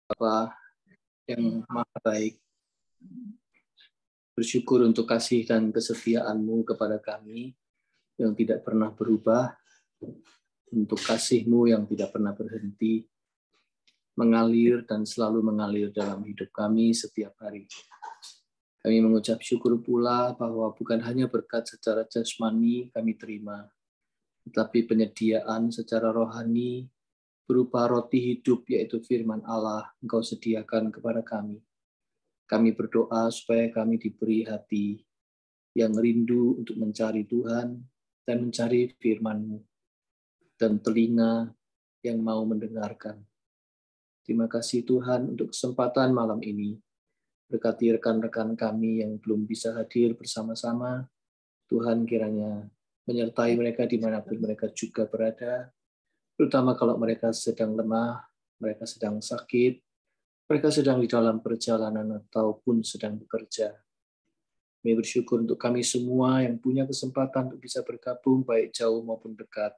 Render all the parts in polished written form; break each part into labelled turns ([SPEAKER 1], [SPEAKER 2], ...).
[SPEAKER 1] Bapa yang Maha Baik, bersyukur untuk kasih dan kesetiaan-Mu kepada kami yang tidak pernah berubah, untuk kasih-Mu yang tidak pernah berhenti, mengalir dan selalu mengalir dalam hidup kami setiap hari. Kami mengucap syukur pula bahwa bukan hanya berkat secara jasmani kami terima, tetapi penyediaan secara rohani berupa roti hidup, yaitu firman Allah, Engkau sediakan kepada kami. Kami berdoa supaya kami diberi hati yang rindu untuk mencari Tuhan dan mencari firman-Mu, dan telinga yang mau mendengarkan. Terima kasih Tuhan untuk kesempatan malam ini. Berkati rekan-rekan kami yang belum bisa hadir bersama-sama. Tuhan kiranya menyertai mereka dimanapun mereka juga berada, terutama kalau mereka sedang lemah, mereka sedang sakit, mereka sedang di dalam perjalanan ataupun sedang bekerja. Kami bersyukur untuk kami semua yang punya kesempatan untuk bisa bergabung, baik jauh maupun dekat.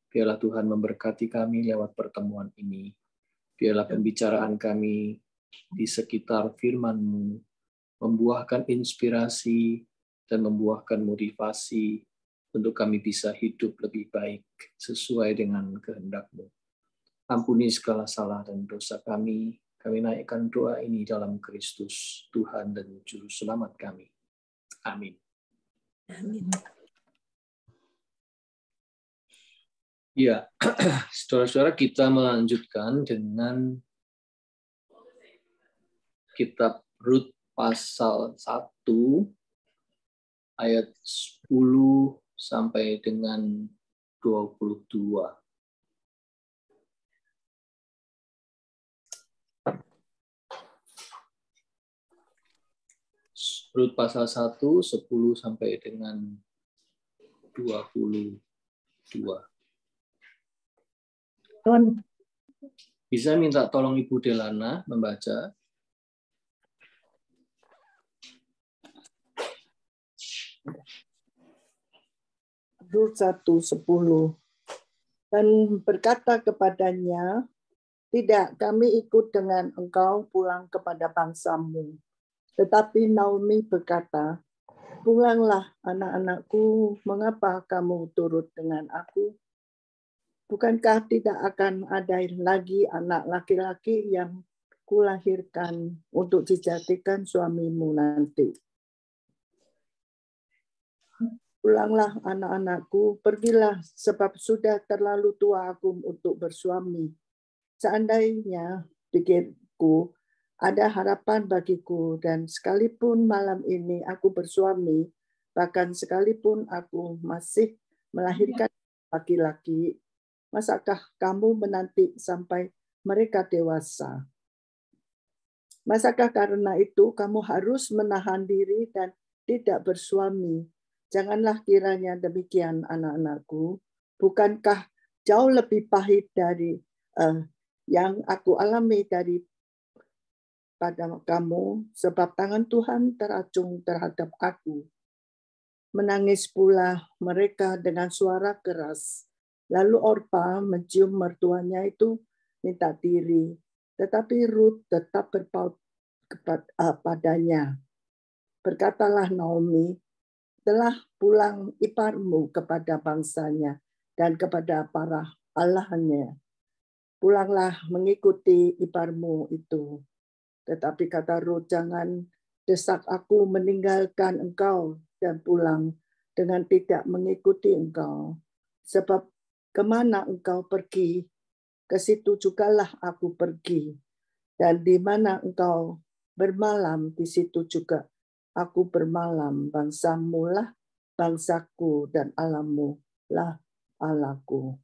[SPEAKER 1] Biarlah Tuhan memberkati kami lewat pertemuan ini. Biarlah pembicaraan kami di sekitar firman-Mu membuahkan inspirasi dan membuahkan motivasi untuk kami bisa hidup lebih baik sesuai dengan kehendak-Mu. Ampuni segala salah dan dosa kami. Kami naikkan doa ini dalam Kristus, Tuhan dan Juru Selamat kami. Amin.
[SPEAKER 2] Amin.
[SPEAKER 1] Ya, saudara-saudara, kita melanjutkan dengan kitab Rut pasal 1 ayat 10 sampai dengan 22. Rut pasal 1, 10 sampai dengan 22.
[SPEAKER 2] Tuhan.
[SPEAKER 1] Bisa minta tolong Ibu Delana membaca?
[SPEAKER 2] Rut 1:10. Dan berkata kepadanya, tidak, kami ikut dengan engkau pulang kepada bangsamu. Tetapi Naomi berkata, pulanglah anak-anakku, mengapa kamu turut dengan aku? Bukankah tidak akan ada lagi anak laki-laki yang kulahirkan untuk dijadikan suamimu nanti? Pulanglah anak-anakku, pergilah sebab sudah terlalu tua aku untuk bersuami. Seandainya, pikirku, ada harapan bagiku, dan sekalipun malam ini aku bersuami, bahkan sekalipun aku masih melahirkan laki-laki, masakah kamu menanti sampai mereka dewasa? Masakah karena itu kamu harus menahan diri dan tidak bersuami? Janganlah kiranya demikian, anak-anakku. Bukankah jauh lebih pahit dari yang aku alami dari pada kamu, sebab tangan Tuhan teracung terhadap aku. Menangis pula mereka dengan suara keras. Lalu Orpa mencium mertuanya itu minta diri, tetapi Rut tetap berpaut padanya. Berkatalah Naomi, telah pulang iparmu kepada bangsanya dan kepada para allahnya. Pulanglah mengikuti iparmu itu. Tetapi kata Rut, jangan desak aku meninggalkan engkau dan pulang dengan tidak mengikuti engkau. Sebab kemana engkau pergi, ke situ jugalah aku pergi. Dan di mana engkau bermalam, di situ juga aku bermalam. Bangsamu lah bangsaku dan Allahmu lah Allahku.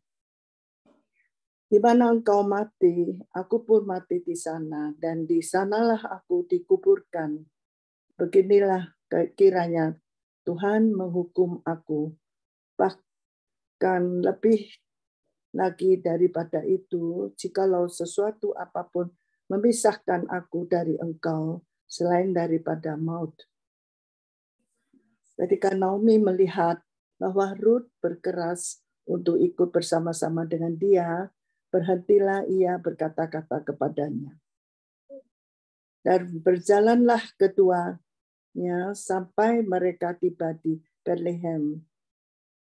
[SPEAKER 2] Di mana engkau mati, aku pun mati di sana, dan di sanalah aku dikuburkan. Beginilah kiranya Tuhan menghukum aku. Bahkan lebih lagi daripada itu, jikalau sesuatu apapun memisahkan aku dari engkau, selain daripada maut. Ketika Naomi melihat bahwa Rut berkeras untuk ikut bersama-sama dengan dia, berhentilah ia berkata-kata kepadanya. Dan berjalanlah keduanya sampai mereka tiba di Bethlehem.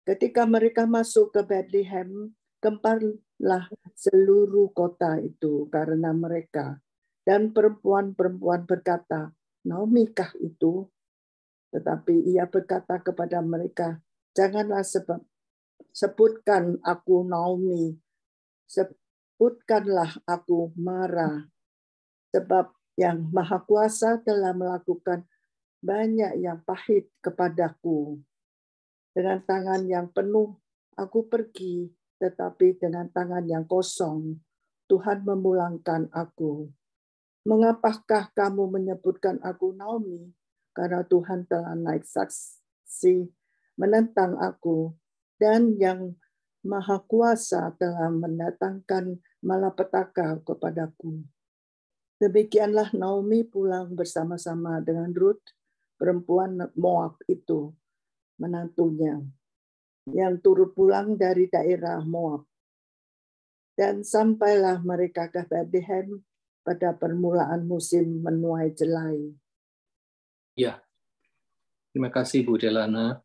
[SPEAKER 2] Ketika mereka masuk ke Bethlehem, gemparlah seluruh kota itu karena mereka. Dan perempuan-perempuan berkata, Naomi kah itu? Tetapi ia berkata kepada mereka, janganlah sebutkan aku Naomi, sebutkanlah aku Mara, sebab yang Maha Kuasa telah melakukan banyak yang pahit kepadaku. Dengan tangan yang penuh aku pergi, tetapi dengan tangan yang kosong Tuhan memulangkan aku. Mengapakah kamu menyebutkan aku Naomi? Karena Tuhan telah naik saksi menentang aku, dan yang Maha Kuasa telah mendatangkan malapetaka kepadaku. Demikianlah Naomi pulang bersama-sama dengan Ruth, perempuan Moab itu, menantunya, yang turut pulang dari daerah Moab. Dan sampailah mereka ke Bethlehem pada permulaan musim menuai jelai.
[SPEAKER 1] Ya, terima kasih Bu Delana.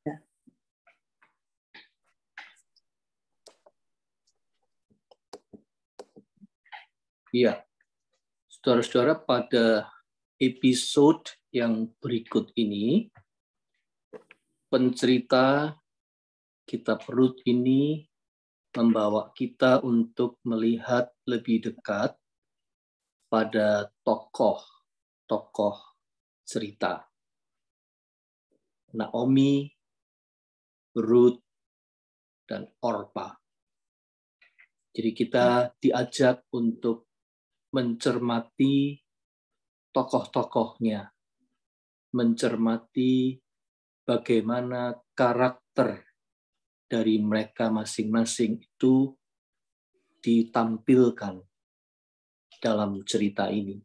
[SPEAKER 2] Ya.
[SPEAKER 1] Iya, saudara-saudara, pada episode yang berikut ini, pencerita kitab Rut ini membawa kita untuk melihat lebih dekat pada tokoh-tokoh cerita. Naomi, Ruth, dan Orpa. Jadi kita diajak untuk mencermati tokoh-tokohnya, mencermati bagaimana karakter dari mereka masing-masing itu ditampilkan dalam cerita ini.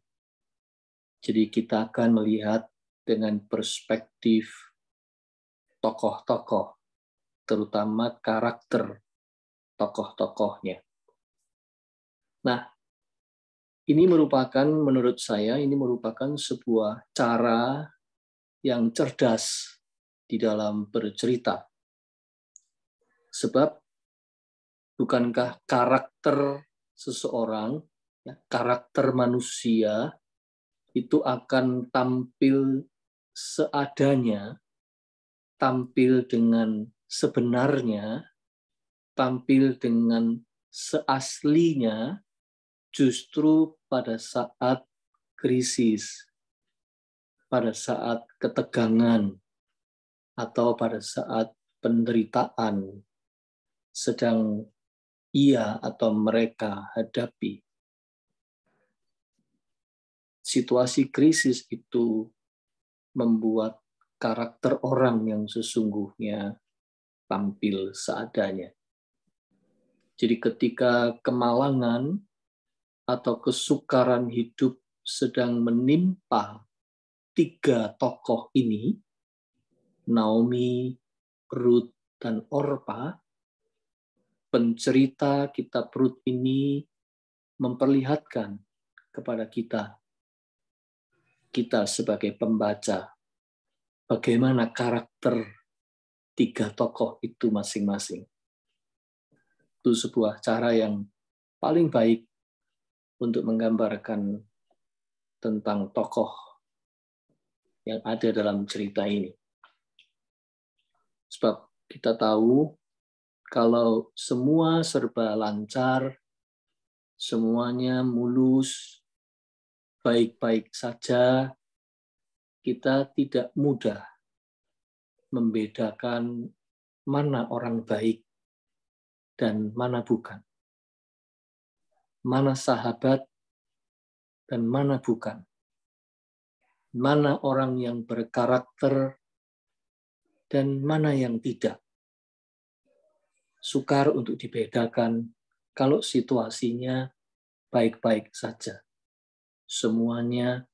[SPEAKER 1] Jadi kita akan melihat dengan perspektif tokoh-tokoh, terutama karakter tokoh-tokohnya. Nah, ini merupakan, menurut saya, ini merupakan sebuah cara yang cerdas di dalam bercerita. Sebab bukankah karakter seseorang, ya, karakter manusia itu akan tampil seadanya, tampil dengan sebenarnya, tampil dengan seaslinya justru pada saat krisis, pada saat ketegangan, atau pada saat penderitaan sedang ia atau mereka hadapi. Situasi krisis itu membuat karakter orang yang sesungguhnya tampil seadanya. Jadi ketika kemalangan atau kesukaran hidup sedang menimpa tiga tokoh ini, Naomi, Ruth, dan Orpa, pencerita kitab Rut ini memperlihatkan kepada kita sebagai pembaca, bagaimana karakter tiga tokoh itu masing-masing. Itu sebuah cara yang paling baik untuk menggambarkan tentang tokoh yang ada dalam cerita ini. Sebab kita tahu kalau semua serba lancar, semuanya mulus, baik-baik saja, kita tidak mudah membedakan mana orang baik dan mana bukan. Mana sahabat dan mana bukan. Mana orang yang berkarakter dan mana yang tidak. Sukar untuk dibedakan kalau situasinya baik-baik saja. Semuanya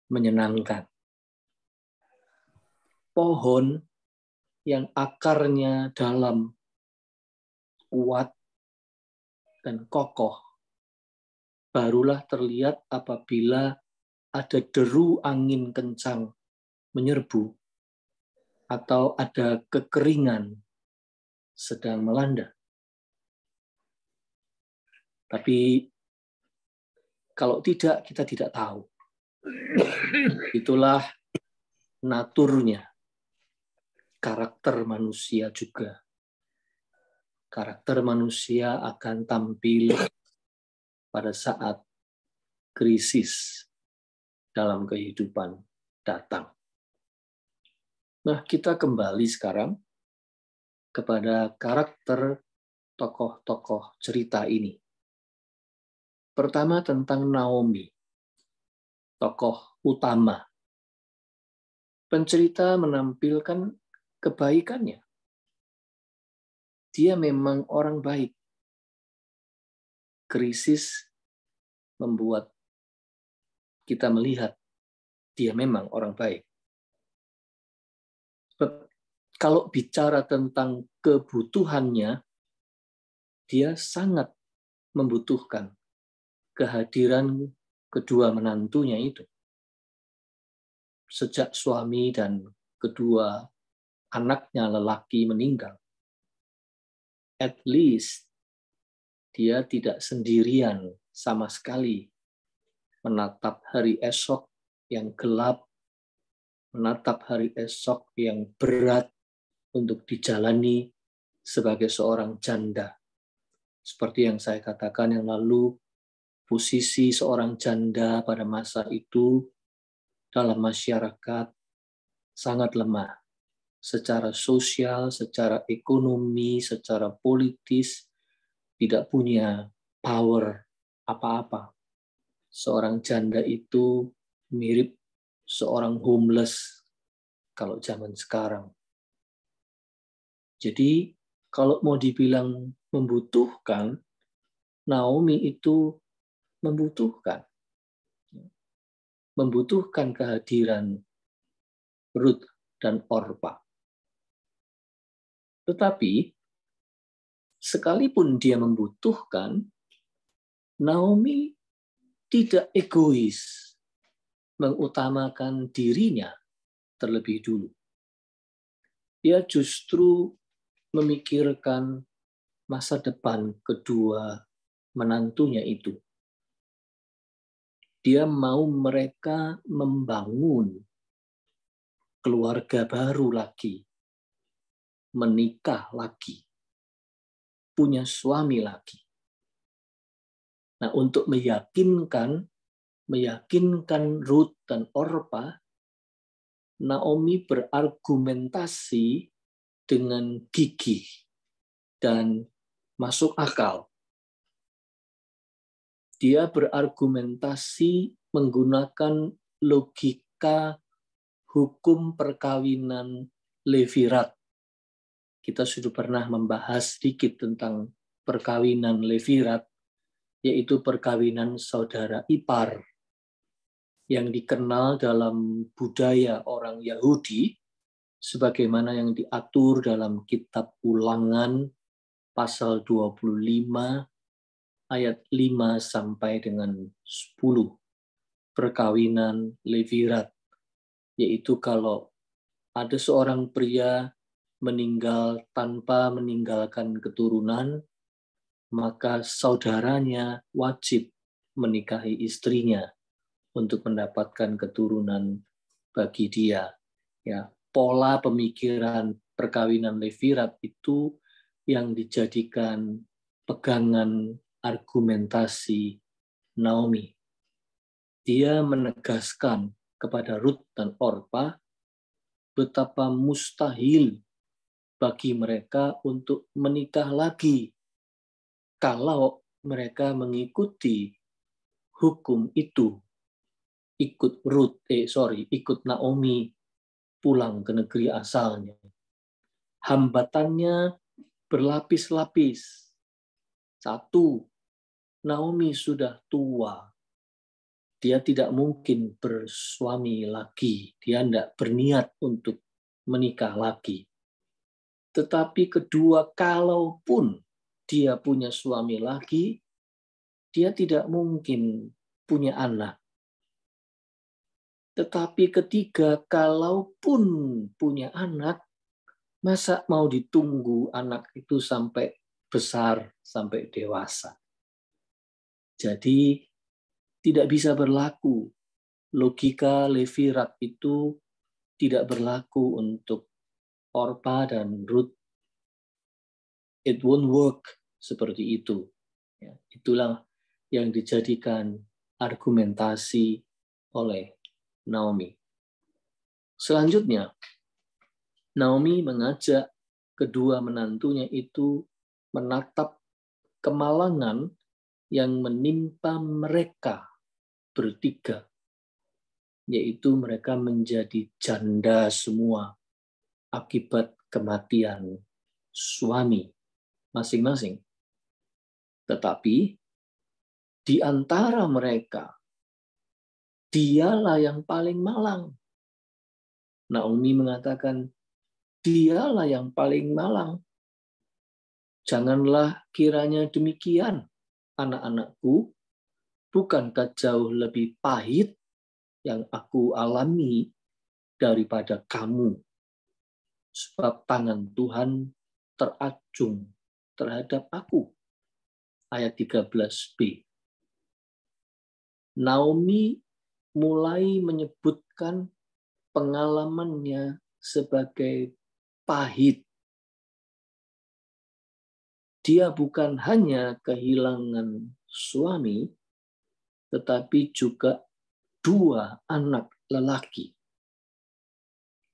[SPEAKER 1] menyenangkan. Pohon yang akarnya dalam, kuat, dan kokoh, barulah terlihat apabila ada deru angin kencang menyerbu, atau ada kekeringan sedang melanda. Tapi kalau tidak, kita tidak tahu. Itulah naturnya karakter manusia juga. Karakter manusia akan tampil pada saat krisis dalam kehidupan datang. Nah, kita kembali sekarang kepada karakter tokoh-tokoh cerita ini. Pertama tentang Naomi, tokoh utama. Pencerita menampilkan kebaikannya. Dia memang orang baik. Krisis membuat kita melihat dia memang orang baik. Kalau bicara tentang kebutuhannya, dia sangat membutuhkan kehadiran kedua menantunya itu. Sejak suami dan kedua anaknya lelaki meninggal, at least dia tidak sendirian sama sekali menatap hari esok yang gelap, menatap hari esok yang berat untuk dijalani sebagai seorang janda. Seperti yang saya katakan yang lalu, posisi seorang janda pada masa itu dalam masyarakat sangat lemah. Secara sosial, secara ekonomi, secara politis, tidak punya power apa-apa. Seorang janda itu mirip seorang homeless kalau zaman sekarang. Jadi kalau mau dibilang membutuhkan, Naomi itu membutuhkan kehadiran Ruth dan Orpa. Tetapi sekalipun dia membutuhkan, Naomi tidak egois mengutamakan dirinya terlebih dulu. Dia justru memikirkan masa depan kedua menantunya itu. Dia mau mereka membangun keluarga baru lagi, menikah lagi, punya suami lagi. Nah, untuk meyakinkan Ruth dan Orpa, Naomi berargumentasi dengan gigih dan masuk akal. Dia berargumentasi menggunakan logika hukum perkawinan Levirat. Kita sudah pernah membahas sedikit tentang perkawinan Levirat, yaitu perkawinan saudara ipar yang dikenal dalam budaya orang Yahudi sebagaimana yang diatur dalam kitab Ulangan pasal 25 ayat 5 sampai dengan 10. Perkawinan Levirat, yaitu kalau ada seorang pria meninggal tanpa meninggalkan keturunan, maka saudaranya wajib menikahi istrinya untuk mendapatkan keturunan bagi dia. Ya, pola pemikiran perkawinan Levirat itu yang dijadikan pegangan argumentasi Naomi. Dia menegaskan kepada Ruth dan Orpa betapa mustahil bagi mereka untuk menikah lagi kalau mereka mengikuti hukum itu, ikut Naomi pulang ke negeri asalnya. Hambatannya berlapis-lapis. Satu, Naomi sudah tua. Dia tidak mungkin bersuami lagi. Dia tidak berniat untuk menikah lagi. Tetapi kedua, kalaupun dia punya suami lagi, dia tidak mungkin punya anak. Tetapi ketiga, kalaupun punya anak, masa mau ditunggu anak itu sampai besar, sampai dewasa. Jadi tidak bisa berlaku. Logika Levirat itu tidak berlaku untuk Orpa dan Ruth. It won't work seperti itu. Ya, itulah yang dijadikan argumentasi oleh Naomi. Selanjutnya, Naomi mengajak kedua menantunya itu menatap kemalangan yang menimpa mereka bertiga, yaitu mereka menjadi janda semua akibat kematian suami masing-masing. Tetapi di antara mereka, dialah yang paling malang. Naomi mengatakan, dialah yang paling malang. Janganlah kiranya demikian, anak-anakku, bukankah jauh lebih pahit yang aku alami daripada kamu? Sebab tangan Tuhan terajung terhadap aku. Ayat 13b. Naomi mulai menyebutkan pengalamannya sebagai pahit. Dia bukan hanya kehilangan suami, tetapi juga dua anak lelaki.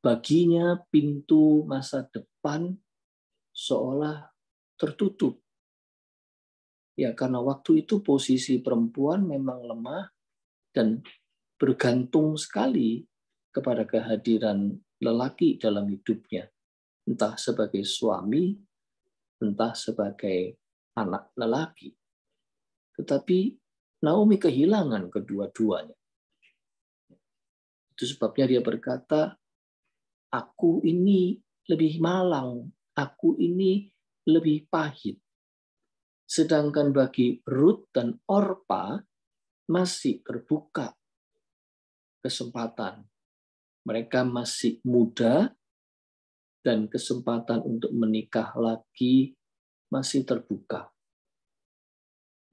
[SPEAKER 1] Baginya pintu masa depan seolah tertutup. Ya, karena waktu itu posisi perempuan memang lemah dan bergantung sekali kepada kehadiran lelaki dalam hidupnya. Entah sebagai suami, entah sebagai anak lelaki. Tetapi Naomi kehilangan kedua-duanya. Itu sebabnya dia berkata, aku ini lebih malang, aku ini lebih pahit. Sedangkan bagi Ruth dan Orpa masih terbuka kesempatan. Mereka masih muda dan kesempatan untuk menikah lagi masih terbuka.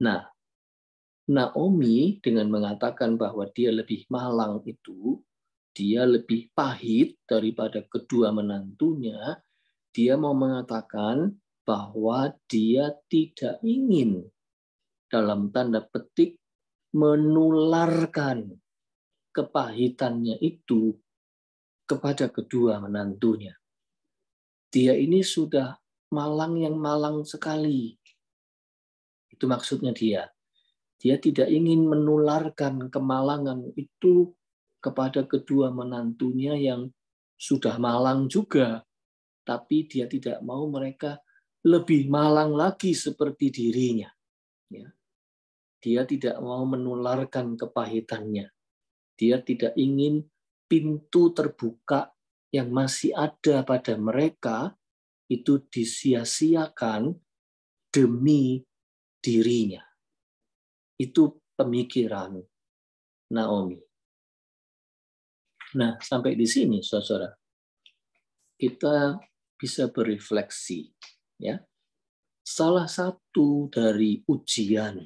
[SPEAKER 1] Nah, Naomi dengan mengatakan bahwa dia lebih malang itu, dia lebih pahit daripada kedua menantunya, dia mau mengatakan bahwa dia tidak ingin dalam tanda petik menularkan kepahitannya itu kepada kedua menantunya. Dia ini sudah malang yang malang sekali. Itu maksudnya dia. Dia tidak ingin menularkan kemalangan itu kepada kedua menantunya yang sudah malang juga. Tapi dia tidak mau mereka lebih malang lagi seperti dirinya. Dia tidak mau menularkan kepahitannya. Dia tidak ingin pintu terbuka yang masih ada pada mereka itu disia-siakan demi dirinya. Itu pemikiran Naomi. Nah, sampai di sini, saudara, kita bisa berefleksi, ya. Salah satu dari ujian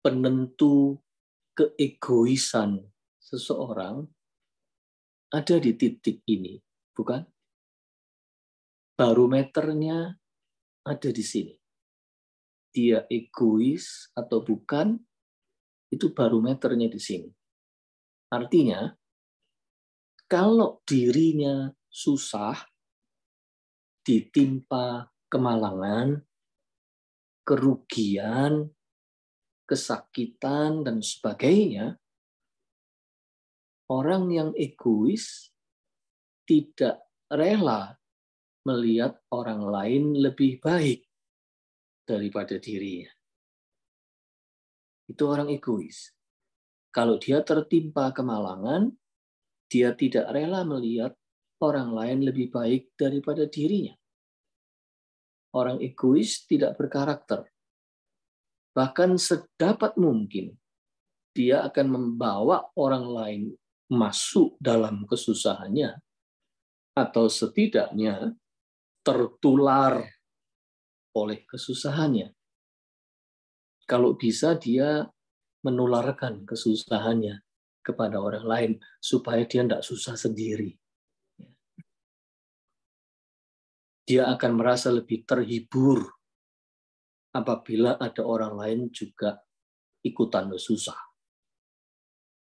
[SPEAKER 1] penentu keegoisan seseorang ada di titik ini, bukan? Barometernya ada di sini. Dia egois atau bukan, itu barometernya di sini. Artinya, kalau dirinya susah, ditimpa kemalangan, kerugian, kesakitan, dan sebagainya, orang yang egois tidak rela melihat orang lain lebih baik daripada dirinya. Itu orang egois. Kalau dia tertimpa kemalangan, dia tidak rela melihat orang lain lebih baik daripada dirinya. Orang egois tidak berkarakter. Bahkan sedapat mungkin, dia akan membawa orang lain masuk dalam kesusahannya, atau setidaknya tertular oleh kesusahannya. Kalau bisa dia menularkan kesusahannya kepada orang lain supaya dia tidak susah sendiri. Dia akan merasa lebih terhibur apabila ada orang lain juga ikutan susah.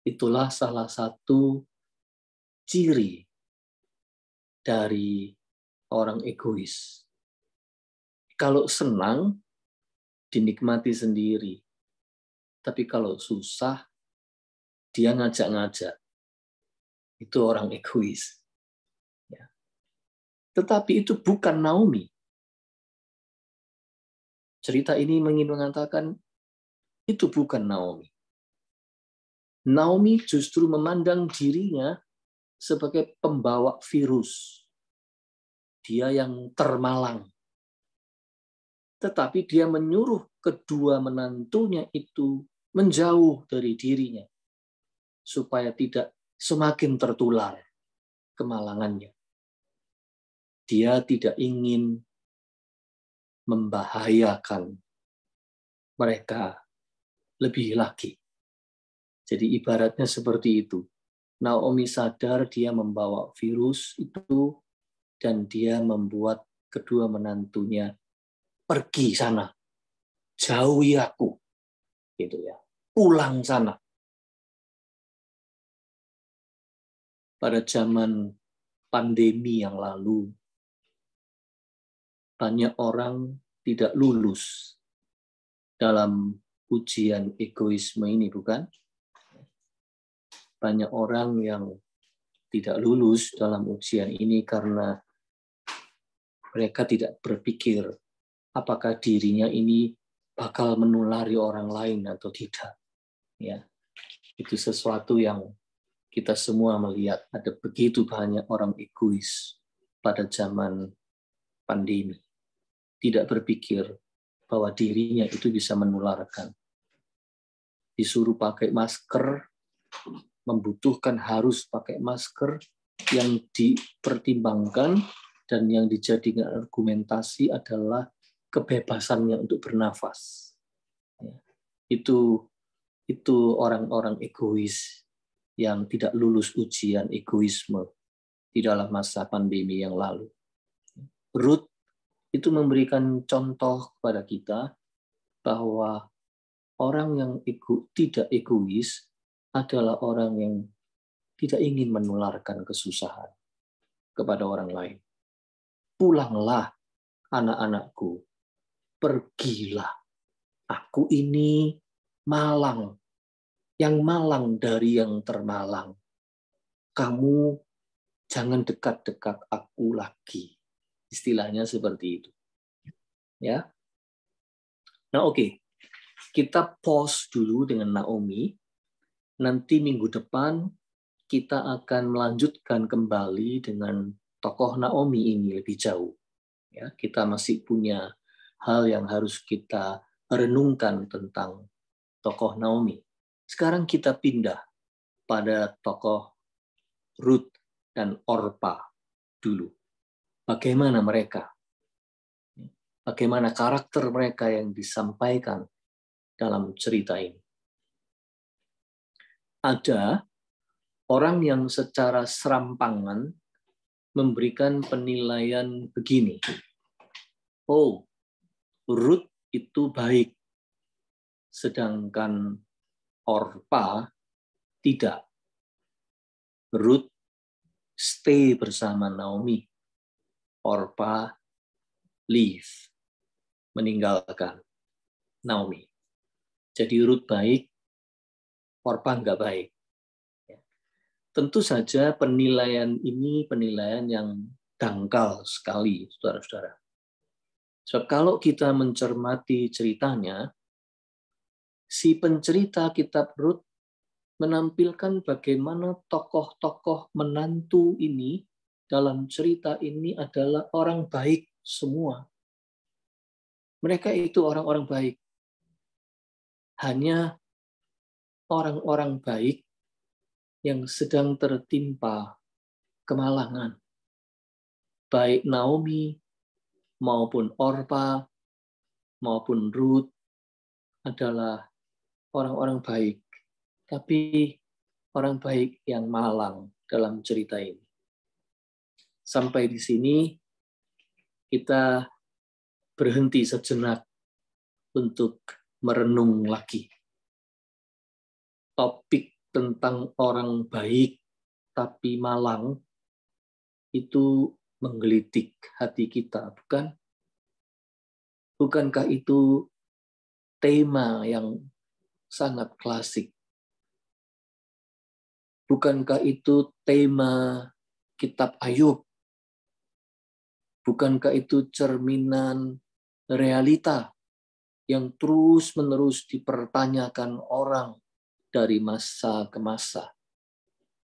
[SPEAKER 1] Itulah salah satu ciri dari orang egois. Kalau senang, dinikmati sendiri. Tapi kalau susah, dia ngajak-ngajak. Itu orang egois. Ya. Tetapi itu bukan Naomi. Cerita ini ingin mengatakan, itu bukan Naomi. Naomi justru memandang dirinya sebagai pembawa virus. Dia yang termalang. Tetapi dia menyuruh kedua menantunya itu menjauh dari dirinya, supaya tidak semakin tertular kemalangannya. Dia tidak ingin membahayakan mereka lebih lagi. Jadi ibaratnya seperti itu. Naomi sadar dia membawa virus itu, dan dia membuat kedua menantunya pergi sana, jauhi aku, gitu ya, pulang sana. Pada zaman pandemi yang lalu, banyak orang tidak lulus dalam ujian egoisme ini, bukan? Banyak orang yang tidak lulus dalam ujian ini karena mereka tidak berpikir apakah dirinya ini bakal menulari orang lain atau tidak. Ya, itu sesuatu yang kita semua melihat, ada begitu banyak orang egois pada zaman pandemi. Tidak berpikir bahwa dirinya itu bisa menularkan. Disuruh pakai masker, membutuhkan harus pakai masker, yang dipertimbangkan dan yang dijadikan argumentasi adalah kebebasannya untuk bernafas. Itu orang-orang egois yang tidak lulus ujian egoisme di dalam masa pandemi yang lalu. Ruth itu memberikan contoh kepada kita bahwa orang yang tidak egois adalah orang yang tidak ingin menularkan kesusahan kepada orang lain. Pulanglah, anak-anakku, pergilah. Aku ini malang, yang malang dari yang termalang. Kamu jangan dekat-dekat aku lagi. Istilahnya seperti itu. Ya. Nah, oke. Kita pause dulu dengan Naomi. Nanti minggu depan kita akan melanjutkan kembali dengan tokoh Naomi ini lebih jauh. Ya, kita masih punya hal yang harus kita renungkan tentang tokoh Naomi. Sekarang kita pindah pada tokoh Ruth dan Orpa dulu. Bagaimana mereka? Bagaimana karakter mereka yang disampaikan dalam cerita ini? Ada orang yang secara serampangan memberikan penilaian begini. Oh, Ruth itu baik, sedangkan Orpa tidak. Ruth stay bersama Naomi. Orpa leave, meninggalkan Naomi. Jadi Ruth baik, Orpa nggak baik. Tentu saja penilaian ini penilaian yang dangkal sekali, saudara-saudara. So, kalau kita mencermati ceritanya, si pencerita kitab Ruth menampilkan bagaimana tokoh-tokoh menantu ini dalam cerita ini adalah orang baik semua. Mereka itu orang-orang baik. Hanya orang-orang baik yang sedang tertimpa kemalangan. Baik Naomi maupun Orpa maupun Ruth adalah orang-orang baik, tapi orang baik yang malang dalam cerita ini. Sampai di sini kita berhenti sejenak untuk merenung lagi. Topik tentang orang baik tapi malang itu menggelitik hati kita, bukan? Bukankah itu tema yang sangat klasik? Bukankah itu tema kitab Ayub? Bukankah itu cerminan realita yang terus-menerus dipertanyakan orang dari masa ke masa?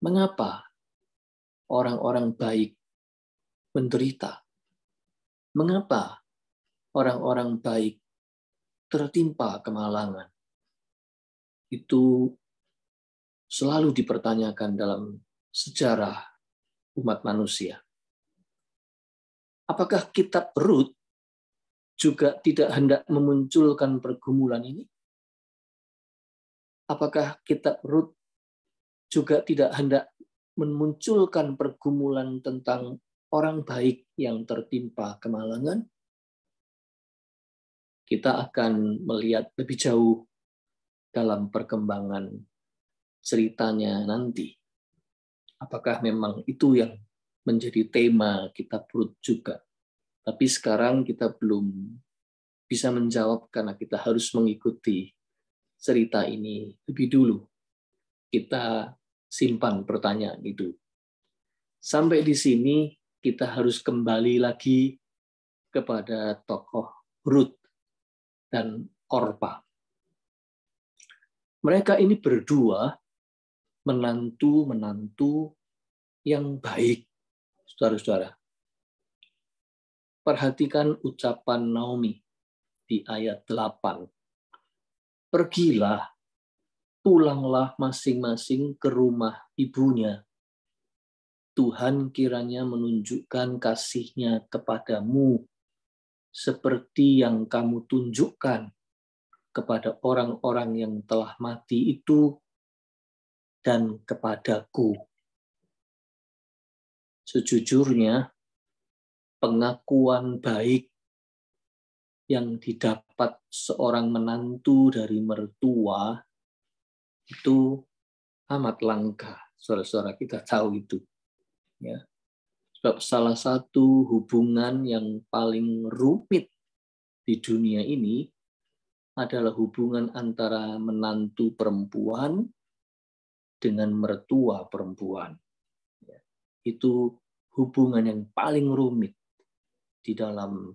[SPEAKER 1] Mengapa orang-orang baik menderita? Mengapa orang-orang baik tertimpa kemalangan? Itu selalu dipertanyakan dalam sejarah umat manusia. Apakah kitab Rut juga tidak hendak memunculkan pergumulan ini? Apakah kitab Rut juga tidak hendak memunculkan pergumulan tentang orang baik yang tertimpa kemalangan? Kita akan melihat lebih jauh dalam perkembangan ceritanya nanti. Apakah memang itu yang menjadi tema kitab Rut juga? Tapi sekarang kita belum bisa menjawab karena kita harus mengikuti cerita ini lebih dulu. Kita simpan pertanyaan itu. Sampai di sini kita harus kembali lagi kepada tokoh Rut dan Orpa. Mereka ini berdua menantu-menantu yang baik, saudara-saudara. Perhatikan ucapan Naomi di ayat 8. Pergilah, pulanglah masing-masing ke rumah ibunya. Tuhan kiranya menunjukkan kasih-Nya kepadamu seperti yang kamu tunjukkan kepada orang-orang yang telah mati itu dan kepadaku. Sejujurnya, pengakuan baik yang didapat seorang menantu dari mertua itu amat langka. Saudara-saudara, kita tahu itu. Ya. Sebab salah satu hubungan yang paling rumit di dunia ini adalah hubungan antara menantu perempuan dengan mertua perempuan. Itu hubungan yang paling rumit di dalam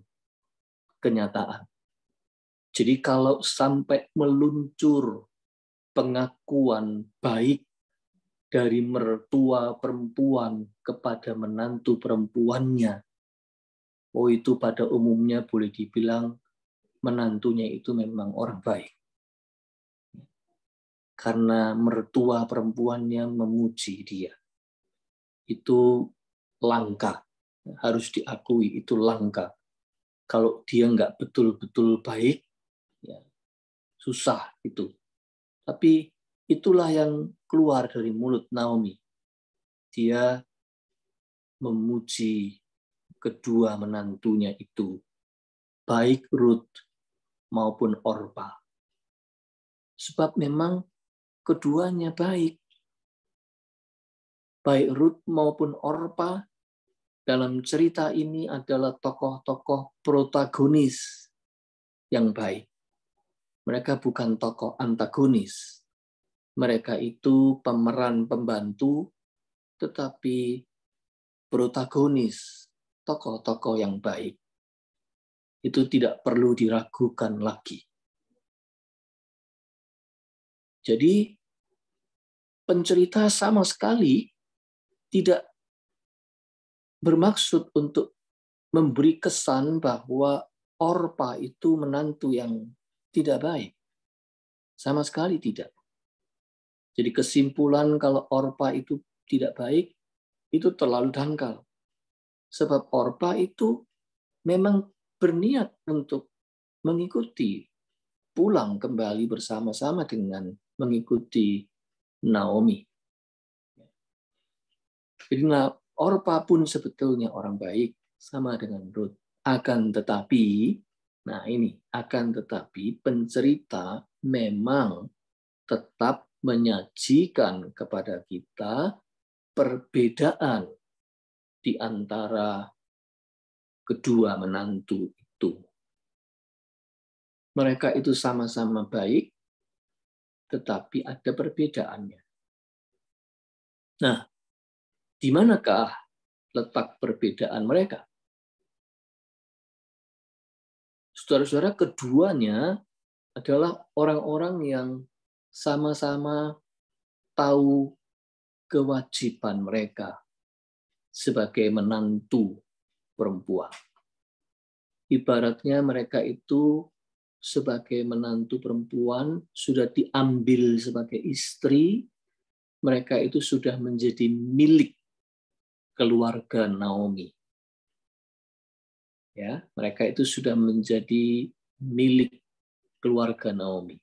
[SPEAKER 1] kenyataan. Jadi kalau sampai meluncur pengakuan baik dari mertua perempuan kepada menantu perempuannya, oh itu pada umumnya boleh dibilang menantunya itu memang orang baik. Karena mertua perempuannya memuji dia. Itu langka. Harus diakui itu langka. Kalau dia nggak betul-betul baik, ya, susah itu. Tapi itulah yang keluar dari mulut Naomi. Dia memuji kedua menantunya itu, baik Rut maupun Orpa. Sebab memang keduanya baik. Baik Rut maupun Orpa dalam cerita ini adalah tokoh-tokoh protagonis yang baik. Mereka bukan tokoh antagonis. Mereka itu pemeran pembantu, tetapi protagonis, tokoh-tokoh yang baik. Itu tidak perlu diragukan lagi. Jadi, pencerita sama sekali tidak bermaksud untuk memberi kesan bahwa Orpa itu menantu yang tidak baik. Sama sekali tidak. Jadi kesimpulan kalau Orpa itu tidak baik, itu terlalu dangkal. Sebab Orpa itu memang berniat untuk mengikuti, pulang kembali bersama-sama dengan mengikuti Naomi. Jadi Orpa pun sebetulnya orang baik, sama dengan Ruth. Akan tetapi, pencerita memang tetap menyajikan kepada kita perbedaan di antara kedua menantu itu. Mereka itu sama-sama baik, tetapi ada perbedaannya. Nah, di manakah letak perbedaan mereka? Saudara-saudara, keduanya adalah orang-orang yang sama-sama tahu kewajiban mereka sebagai menantu perempuan. Ibaratnya mereka itu sebagai menantu perempuan sudah diambil sebagai istri, mereka itu sudah menjadi milik keluarga Naomi. Ya, mereka itu sudah menjadi milik keluarga Naomi.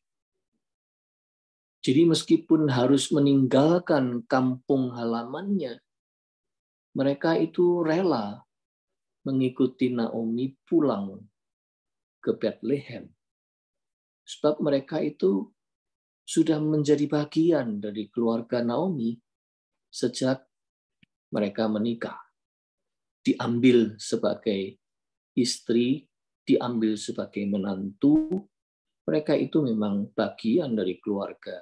[SPEAKER 1] Jadi meskipun harus meninggalkan kampung halamannya, mereka itu rela mengikuti Naomi pulang ke Bethlehem. Sebab mereka itu sudah menjadi bagian dari keluarga Naomi sejak mereka menikah. Diambil sebagai istri, diambil sebagai menantu, mereka itu memang bagian dari keluarga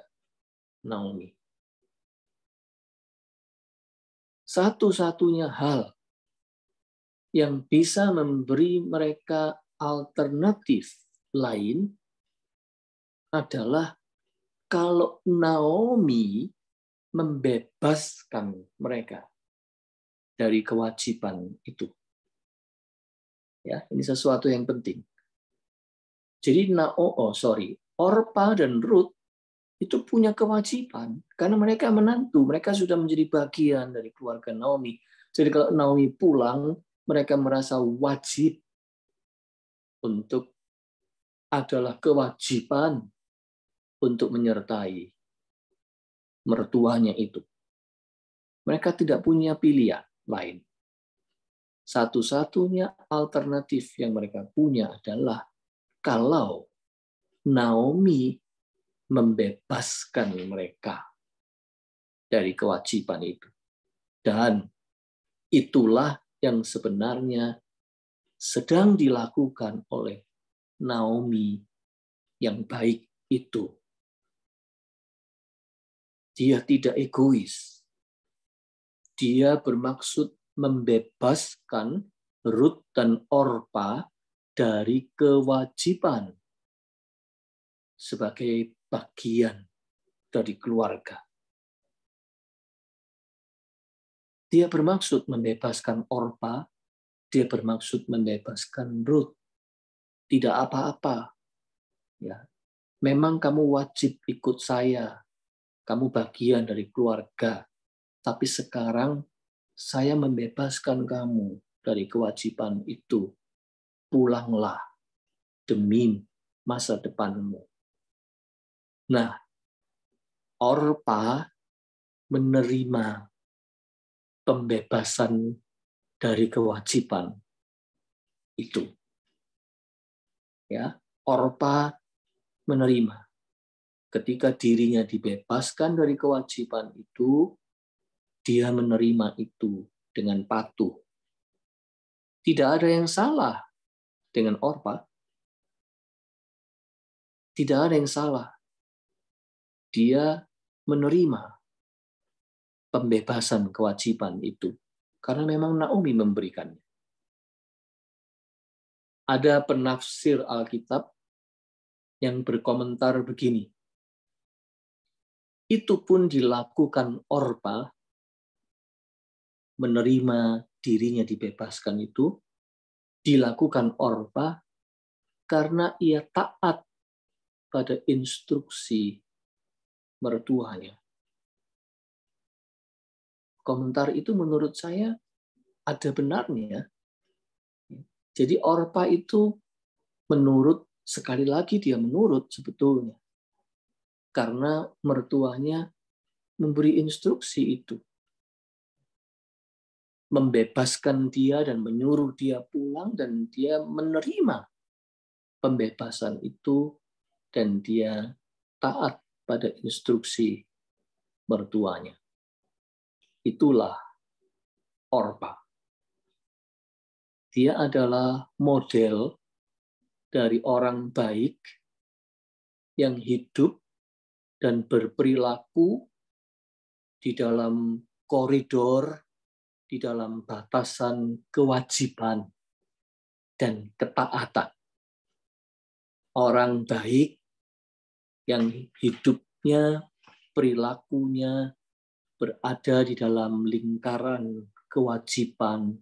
[SPEAKER 1] Naomi. Satu-satunya hal yang bisa memberi mereka alternatif lain adalah kalau Naomi membebaskan mereka dari kewajiban itu. Ya, ini sesuatu yang penting. Jadi Orpa dan Ruth itu punya kewajiban karena mereka menantu, mereka sudah menjadi bagian dari keluarga Naomi. Jadi kalau Naomi pulang, mereka merasa wajib untuk adalah kewajiban untuk menyertai mertuanya itu. Mereka tidak punya pilihan lain. Satu-satunya alternatif yang mereka punya adalah kalau Naomi membebaskan mereka dari kewajiban itu. Dan itulah yang sebenarnya sedang dilakukan oleh Naomi yang baik itu. Dia tidak egois. Dia bermaksud membebaskan Ruth dan Orpa dari kewajiban sebagai bagian dari keluarga. Dia bermaksud membebaskan Orpa, dia bermaksud membebaskan Ruth. Tidak apa-apa. Ya. Memang kamu wajib ikut saya. Kamu bagian dari keluarga. Tapi sekarang saya membebaskan kamu dari kewajiban itu. Pulanglah demi masa depanmu. Nah, Orpa menerima pembebasan dari kewajiban itu. Ya, Orpa menerima. Ketika dirinya dibebaskan dari kewajiban itu, dia menerima itu dengan patuh. Tidak ada yang salah dengan Orpa. Tidak ada yang salah. Dia menerima pembebasan kewajiban itu. Karena memang Naomi memberikannya. Ada penafsir Alkitab yang berkomentar begini. Itu pun dilakukan Orpa, menerima dirinya dibebaskan itu, dilakukan Orpa karena ia taat pada instruksi mertuanya. komentar itu menurut saya ada benarnya. Jadi Orpa itu sekali lagi dia menurut sebetulnya. Karena mertuanya memberi instruksi itu. Membebaskan dia dan menyuruh dia pulang, dan dia menerima pembebasan itu, dan dia taat pada instruksi mertuanya. Itulah Orpa. Dia adalah model dari orang baik yang hidup dan berperilaku di dalam koridor, di dalam batasan kewajiban dan ketaatan. Orang baik yang hidupnya, perilakunya berada di dalam lingkaran kewajiban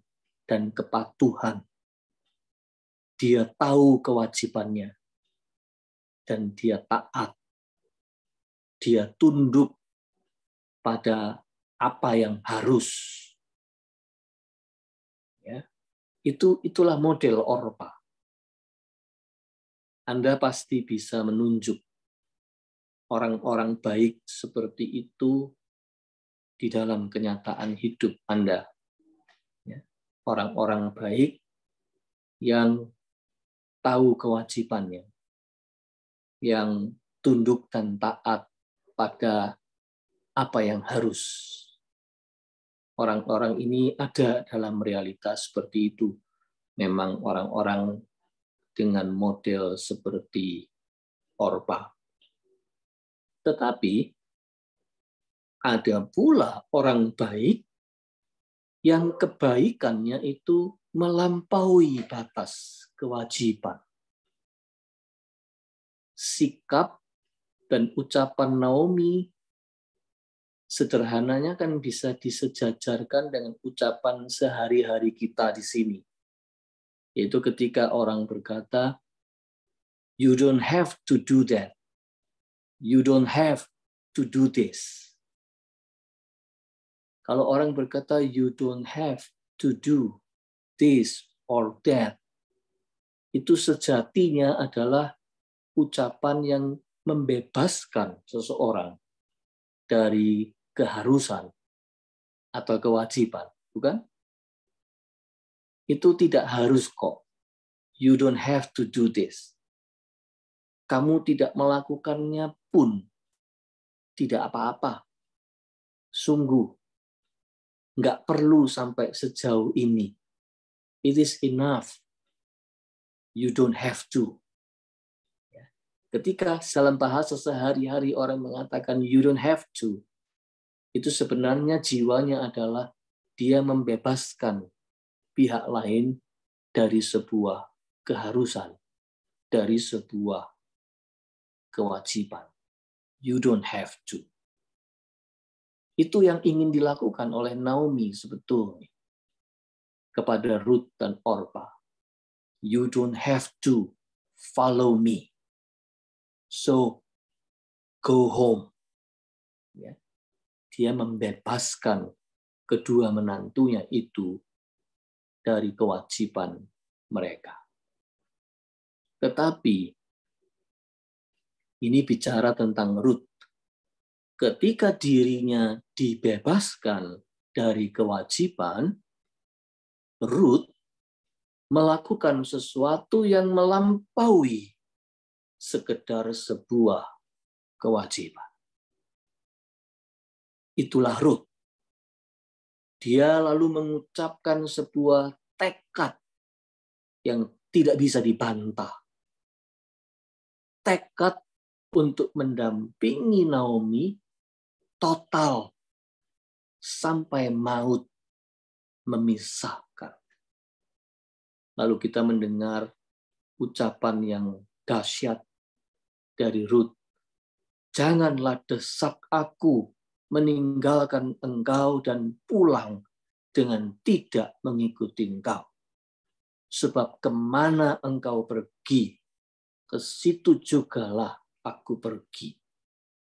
[SPEAKER 1] dan kepatuhan. Dia tahu kewajibannya dan dia taat. Dia tunduk pada apa yang harus. Ya, itulah model Orpa. Anda pasti bisa menunjuk orang-orang baik seperti itu di dalam kenyataan hidup Anda. Ya, orang-orang baik yang tahu kewajibannya, yang tunduk dan taat pada apa yang harus. Orang-orang ini ada dalam realitas seperti itu. Memang orang-orang dengan model seperti Orpa. Tetapi ada pula orang baik yang kebaikannya itu melampaui batas kewajiban. Sikap dan ucapan Naomi sederhananya kan bisa disejajarkan dengan ucapan sehari-hari kita di sini. Yaitu ketika orang berkata, you don't have to do that. You don't have to do this. Kalau orang berkata, you don't have to do this or that, itu sejatinya adalah ucapan yang membebaskan seseorang dari keharusan atau kewajiban, bukan? Itu tidak harus kok. You don't have to do this. Kamu tidak melakukannya pun tidak apa-apa. Sungguh, nggak perlu sampai sejauh ini. It is enough. You don't have to. Ketika dalam bahasa sehari-hari orang mengatakan you don't have to, itu sebenarnya jiwanya adalah dia membebaskan pihak lain dari sebuah keharusan, dari sebuah kewajiban. You don't have to. Itu yang ingin dilakukan oleh Naomi sebetulnya kepada Ruth dan Orpa. You don't have to follow me. So, go home. Ya. Dia membebaskan kedua menantunya itu dari kewajiban mereka. Tetapi, ini bicara tentang Ruth. Ketika dirinya dibebaskan dari kewajiban, Ruth melakukan sesuatu yang melampaui sekedar sebuah kewajiban. Itulah Ruth. Dia lalu mengucapkan sebuah tekad yang tidak bisa dibantah. Tekad untuk mendampingi Naomi total sampai maut memisahkan. Lalu kita mendengar ucapan yang dahsyat dari Ruth. Janganlah desak aku meninggalkan engkau dan pulang dengan tidak mengikuti engkau. Sebab kemana engkau pergi, ke situ jugalah aku pergi.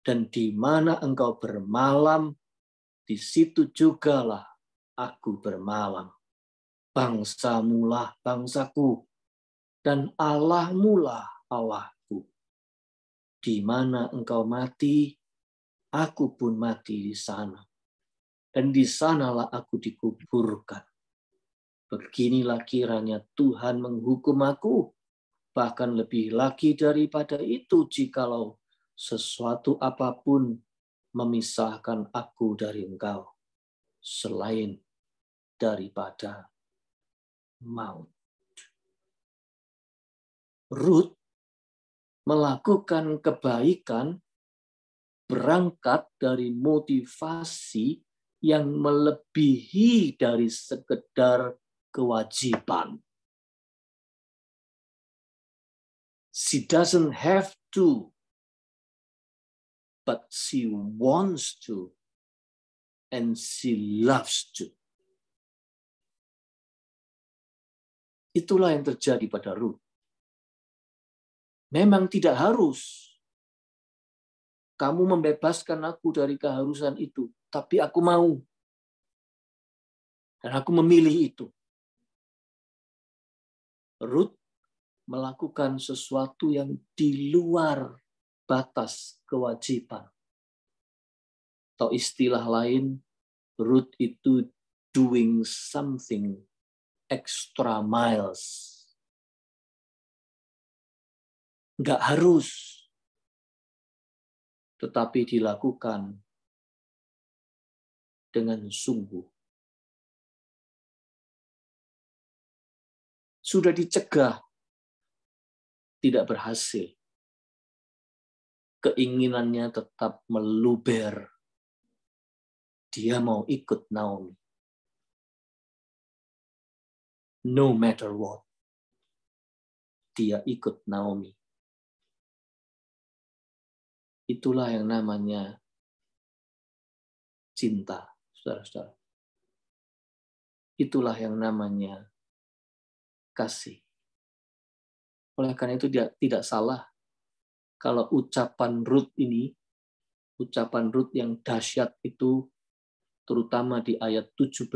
[SPEAKER 1] Dan di mana engkau bermalam, di situ jugalah aku bermalam. Bangsamulah bangsaku, dan Allahmulah Allahku. Di mana engkau mati, aku pun mati di sana. Dan di sanalah aku dikuburkan. Beginilah kiranya Tuhan menghukum aku, bahkan lebih lagi daripada itu jikalau sesuatu apapun memisahkan aku dari engkau, selain daripada maut. Rut melakukan kebaikan berangkat dari motivasi yang melebihi dari sekedar kewajiban. She doesn't have to, but she wants to, and she loves to. Itulah yang terjadi pada Rut. Memang tidak harus kamu membebaskan aku dari keharusan itu, tapi aku mau. Dan aku memilih itu. Rut melakukan sesuatu yang di luar batas kewajiban. Atau istilah lain, Rut itu doing something extra miles. Nggak harus, tetapi dilakukan dengan sungguh. Sudah dicegah, tidak berhasil. Keinginannya tetap meluber. Dia mau ikut Naomi. No matter what. Dia ikut Naomi. Itulah yang namanya cinta, saudara-saudara. Itulah yang namanya kasih. Oleh karena itu dia tidak salah kalau ucapan Rut ini, ucapan Rut yang dahsyat itu, terutama di ayat 17,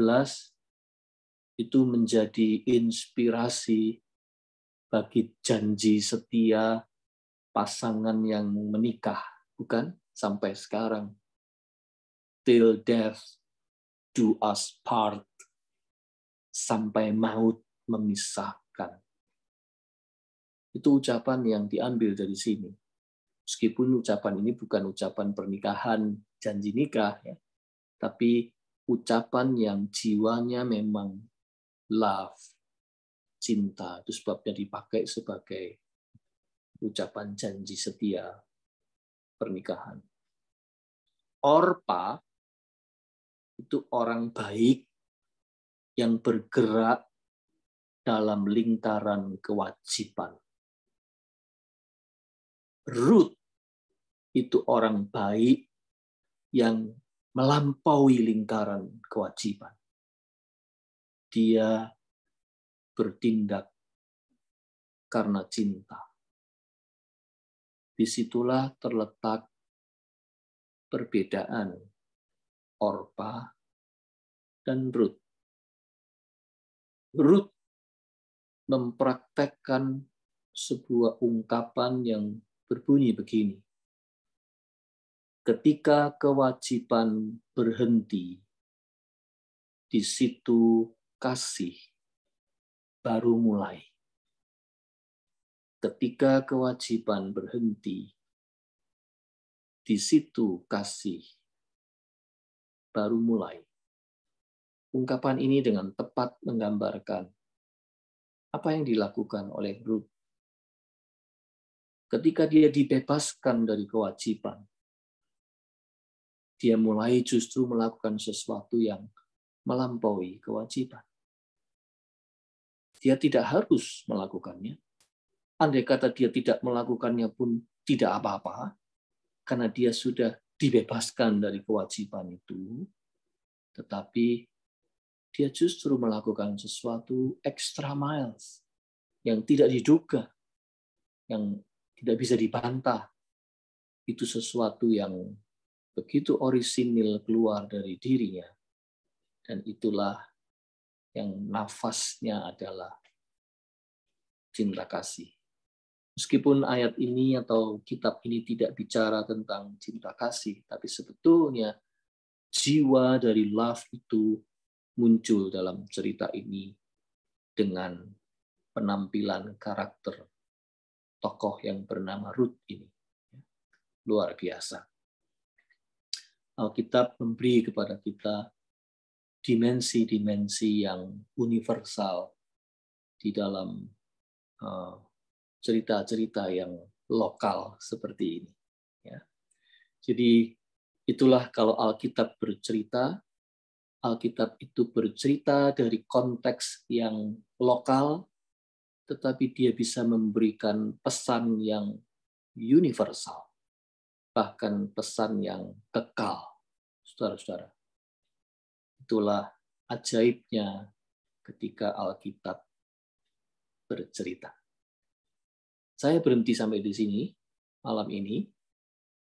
[SPEAKER 1] itu menjadi inspirasi bagi janji setia pasangan yang menikah. Bukan? Sampai sekarang. Till death do us part. Sampai maut memisahkan. Itu ucapan yang diambil dari sini. Meskipun ucapan ini bukan ucapan pernikahan, janji nikah, ya, tapi ucapan yang jiwanya memang love, cinta. Itu sebabnya dipakai sebagai ucapan janji setia pernikahan. Orpa itu orang baik yang bergerak dalam lingkaran kewajiban. Rut itu orang baik yang melampaui lingkaran kewajiban. Dia bertindak karena cinta. Disitulah terletak perbedaan Orpa dan Rut. Rut mempraktekkan sebuah ungkapan yang berbunyi begini. Ketika kewajiban berhenti, di situ kasih baru mulai. Ketika kewajiban berhenti, di situ kasih baru mulai. Ungkapan ini dengan tepat menggambarkan apa yang dilakukan oleh Rut. Ketika dia dibebaskan dari kewajiban, dia mulai justru melakukan sesuatu yang melampaui kewajiban. Dia tidak harus melakukannya. Andai kata dia tidak melakukannya pun tidak apa-apa, karena dia sudah dibebaskan dari kewajiban itu, tetapi dia justru melakukan sesuatu extra miles yang tidak diduga, yang tidak bisa dibantah. Itu sesuatu yang begitu orisinil keluar dari dirinya, dan itulah yang nafasnya adalah cinta kasih. Meskipun ayat ini atau kitab ini tidak bicara tentang cinta kasih, tapi sebetulnya jiwa dari love itu muncul dalam cerita ini dengan penampilan karakter tokoh yang bernama Ruth ini. Luar biasa. Alkitab memberi kepada kita dimensi-dimensi yang universal di dalam cerita-cerita yang lokal seperti ini. Ya. Jadi itulah kalau Alkitab bercerita, Alkitab itu bercerita dari konteks yang lokal, tetapi dia bisa memberikan pesan yang universal, bahkan pesan yang kekal. Saudara-saudara, itulah ajaibnya ketika Alkitab bercerita. Saya berhenti sampai di sini malam ini,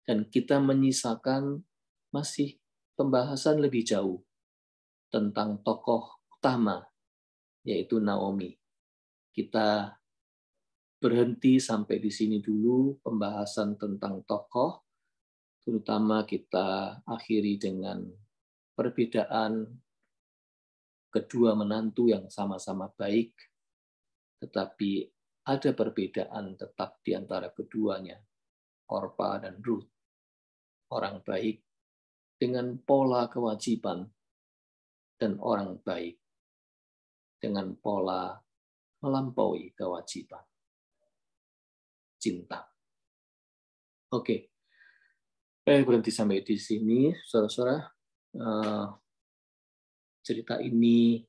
[SPEAKER 1] dan kita menyisakan masih pembahasan lebih jauh tentang tokoh utama, yaitu Naomi. Kita berhenti sampai di sini dulu pembahasan tentang tokoh, terutama kita akhiri dengan perbedaan kedua menantu yang sama-sama baik, tetapi ada perbedaan tetap di antara keduanya, Orpa dan Ruth. Orang baik dengan pola kewajiban, dan orang baik dengan pola melampaui kewajiban. Cinta. Oke. Saya berhenti sampai di sini, saudara-saudara. Cerita ini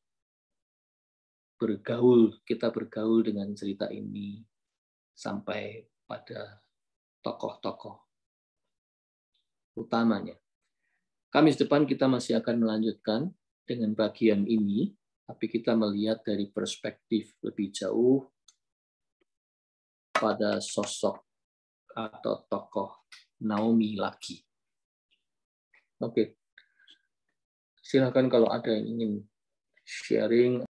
[SPEAKER 1] kita bergaul dengan cerita ini sampai pada tokoh-tokoh utamanya. Kamis depan kita masih akan melanjutkan dengan bagian ini, tapi kita melihat dari perspektif lebih jauh pada sosok atau tokoh Naomi lagi. Oke. Silakan kalau ada yang ingin sharing